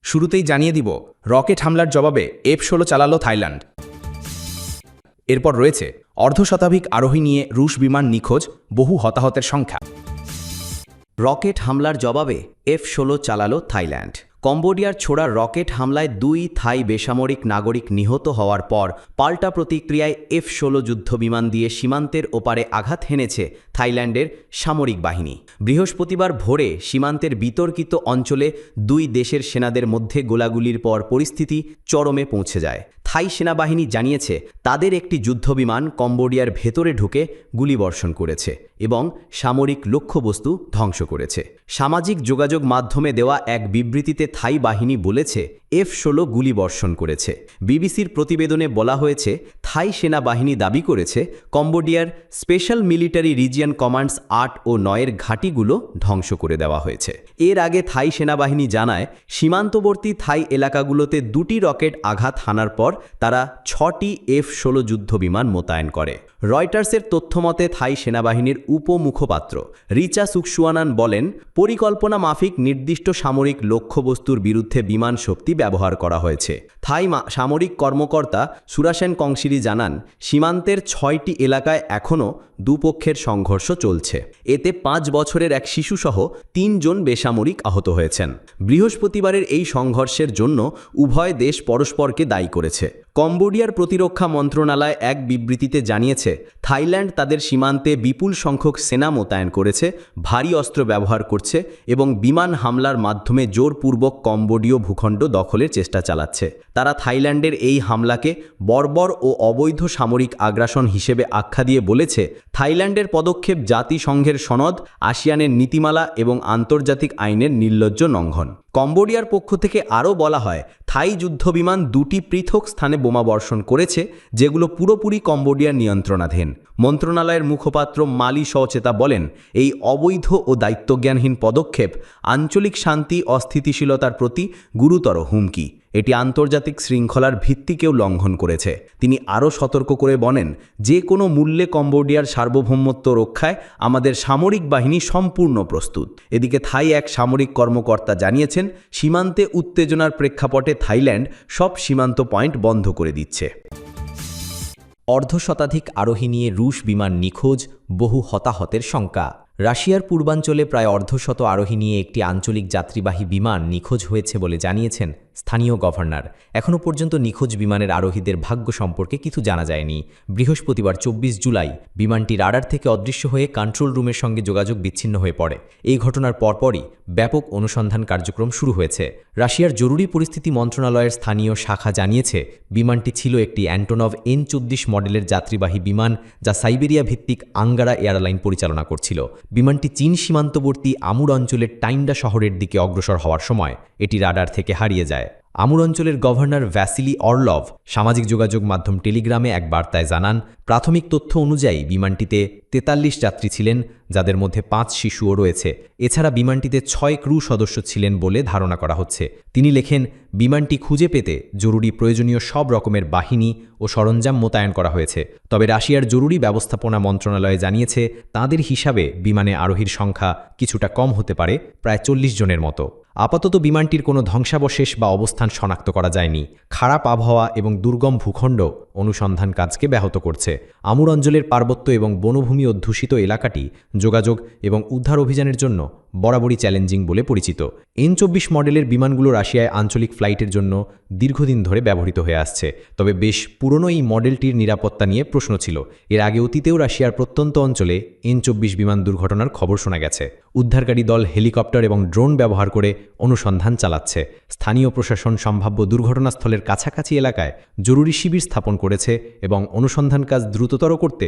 শুরুতেই জানিয়ে দিব রকেট হামলার জবাবে F-16 চালালো থাইল্যান্ড। এরপর রয়েছে অর্ধশতাধিক আরোহী নিয়ে রুশ বিমান নিখোঁজ, বহু হতাহতের সংখ্যা। রকেট হামলার জবাবে F-16 চালালো থাইল্যান্ড। কম্বোডিয়ার ছোড়া রকেট হামলায় 2 থাই বেসামরিক নাগরিক নিহত হওয়ার পর পাল্টা প্রতিক্রিয়ায় F-16 যুদ্ধবিমান দিয়ে সীমান্তের ওপারে আঘাত হেনেছে থাইল্যান্ডের সামরিক বাহিনী। বৃহস্পতিবার ভোরে সীমান্তের বিতর্কিত অঞ্চলে 2 দেশের সেনাদের মধ্যে গোলাগুলির পর পরিস্থিতি চরমে পৌঁছে যায়। থাই সেনাবাহিনী জানিয়েছে তাদের একটি যুদ্ধবিমান কম্বোডিয়ার ভেতরে ঢুকে গুলিবর্ষণ করেছে এবং সামরিক লক্ষ্যবস্তু ধ্বংস করেছে। সামাজিক যোগাযোগ মাধ্যমে দেওয়া এক বিবৃতিতে থাই বাহিনী বলেছে F-16 গুলিবর্ষণ করেছে। বিবিসির প্রতিবেদনে বলা হয়েছে থাই সেনাবাহিনী দাবি করেছে কম্বোডিয়ার স্পেশাল মিলিটারি রিজিয়ন কমান্ডস 8 ও 9 এর ঘাঁটিগুলো ধ্বংস করে দেওয়া হয়েছে। এর আগে থাই সেনাবাহিনী জানায় সীমান্তবর্তী থাই এলাকাগুলোতে 2টি রকেট আঘাত হানার পর তারা 6টি F-16 যুদ্ধবিমান মোতায়েন করে। রয়টার্সের তথ্যমতে থাই সেনাবাহিনীর উপমুখপাত্র রিচা সুকসুয়ানান বলেন, পরিকল্পনা মাফিক নির্দিষ্ট সামরিক লক্ষ্যবস্তুর বিরুদ্ধে বিমান শক্তি ব্যবহার করা হয়েছে। থাই সামরিক কর্মকর্তা সুরাসেন কংসিরি জানান, সীমান্তের 6টি এলাকায় এখনও দুপক্ষের সংঘর্ষ চলছে। এতে 5 বছরের এক শিশুসহ 3 জন বেসামরিক আহত হয়েছেন। বৃহস্পতিবারের এই সংঘর্ষের জন্য উভয় দেশ পরস্পরকে দায়ী করেছে। কম্বোডিয়ার প্রতিরক্ষা মন্ত্রণালয় এক বিবৃতিতে জানিয়েছে থাইল্যান্ড তাদের সীমান্তে বিপুল সংখ্যক সেনা মোতায়েন করেছে, ভারী অস্ত্র ব্যবহার করছে এবং বিমান হামলার মাধ্যমে জোরপূর্বক কম্বোডীয় ভূখণ্ড দখলের চেষ্টা চালাচ্ছে। তারা থাইল্যান্ডের এই হামলাকে বর্বর ও অবৈধ সামরিক আগ্রাসন হিসেবে আখ্যা দিয়ে বলেছে, থাইল্যান্ডের পদক্ষেপ জাতিসংঘের সনদ, আসিয়ানের নীতিমালা এবং আন্তর্জাতিক আইনের নির্লজ্জ লঙ্ঘন। কম্বোডিয়ার পক্ষ থেকে আরও বলা হয়, থাই যুদ্ধবিমান 2টি পৃথক স্থানে বোমা বর্ষণ করেছে, যেগুলো পুরোপুরি কম্বোডিয়ার নিয়ন্ত্রণাধীন। মন্ত্রণালয়ের মুখপাত্র মালি সচেতা বলেন, এই অবৈধ ও দায়িত্বজ্ঞানহীন পদক্ষেপ আঞ্চলিক শান্তি অস্থিতিশীলতার প্রতি গুরুতর হুমকি। এটি আন্তর্জাতিক শৃঙ্খলার ভিত্তিকেও লঙ্ঘন করেছে। তিনি আরও সতর্ক করে বলেন, যে কোনো মূল্যে কম্বোডিয়ার সার্বভৌমত্ব রক্ষায় আমাদের সামরিক বাহিনী সম্পূর্ণ প্রস্তুত। এদিকে থাই এক সামরিক কর্মকর্তা জানিয়েছেন, সীমান্তে উত্তেজনার প্রেক্ষাপটে থাইল্যান্ড সব সীমান্ত পয়েন্ট বন্ধ করে দিচ্ছে। অর্ধশতাধিক আরোহী নিয়ে রুশ বিমান নিখোঁজ, বহু হতাহতের শঙ্কা। রাশিয়ার পূর্বাঞ্চলে প্রায় অর্ধশত আরোহী নিয়ে একটি আঞ্চলিক যাত্রীবাহী বিমান নিখোঁজ হয়েছে বলে জানিয়েছেন স্থানীয় গভর্নর। এখনও পর্যন্ত নিখোঁজ বিমানের আরোহীদের ভাগ্য সম্পর্কে কিছু জানা যায়নি। বৃহস্পতিবার 24 জুলাই বিমানটি রাডার থেকে অদৃশ্য হয়ে কন্ট্রোল রুমের সঙ্গে যোগাযোগ বিচ্ছিন্ন হয়ে পড়ে। এই ঘটনার পরপরই ব্যাপক অনুসন্ধান কার্যক্রম শুরু হয়েছে। রাশিয়ার জরুরি পরিস্থিতি মন্ত্রণালয়ের স্থানীয় শাখা জানিয়েছে, বিমানটি ছিল একটি অ্যান্টোনভ N-24 মডেলের যাত্রীবাহী বিমান, যা সাইবেরিয়া ভিত্তিক আঙ্গারা এয়ারলাইন পরিচালনা করছিল। বিমানটি চীন সীমান্তবর্তী আমুর অঞ্চলের টাইন্ডা শহরের দিকে অগ্রসর হওয়ার সময় এটি রাডার থেকে হারিয়ে যায়। আমুর অঞ্চলের গভর্নর ভ্যাসিলি অরলভ সামাজিক যোগাযোগ মাধ্যম টেলিগ্রামে এক বার্তায় জানান, প্রাথমিক তথ্য অনুযায়ী বিমানটিতে 43 যাত্রী ছিলেন, যাদের মধ্যে 5 শিশুও রয়েছে। এছাড়া বিমানটিতে 6 ক্রু সদস্য ছিলেন বলে ধারণা করা হচ্ছে। তিনি লেখেন, বিমানটি খুঁজে পেতে জরুরি প্রয়োজনীয় সব রকমের বাহিনী ও সরঞ্জাম মোতায়েন করা হয়েছে। তবে রাশিয়ার জরুরি ব্যবস্থাপনা মন্ত্রণালয় জানিয়েছে, তাদের হিসাবে বিমানে আরোহীর সংখ্যা কিছুটা কম হতে পারে, প্রায় 40 জনের মতো। আপাতত বিমানটির কোনো ধ্বংসাবশেষ বা অবস্থান শনাক্ত করা যায়নি। খারাপ আবহাওয়া এবং দুর্গম ভূখণ্ড অনুসন্ধান কাজকে ব্যাহত করছে। আমুর অঞ্চলের পার্বত্য এবং বনভূমি অধ্যুষিত এলাকাটি যোগাযোগ এবং উদ্ধার অভিযানের জন্য বরাবরই চ্যালেঞ্জিং বলে পরিচিত। N-24 মডেলের বিমানগুলো রাশিয়ায় আঞ্চলিক ফ্লাইটের জন্য দীর্ঘদিন ধরে ব্যবহৃত হয়ে আসছে। তবে বেশ পুরনো এই মডেলটির নিরাপত্তা নিয়ে প্রশ্ন ছিল। এর আগে অতীতেও রাশিয়ার প্রত্যন্ত অঞ্চলে N-24 বিমান দুর্ঘটনার খবর শোনা গেছে। উদ্ধারকারী দল হেলিকপ্টার এবং ড্রোন ব্যবহার করে অনুসন্ধান চালাচ্ছে। স্থানীয় প্রশাসন সম্ভাব্য দুর্ঘটনাস্থলের কাছাকাছি এলাকায় জরুরি শিবির স্থাপন করেছে এবং অনুসন্ধান কাজ দ্রুততর করতে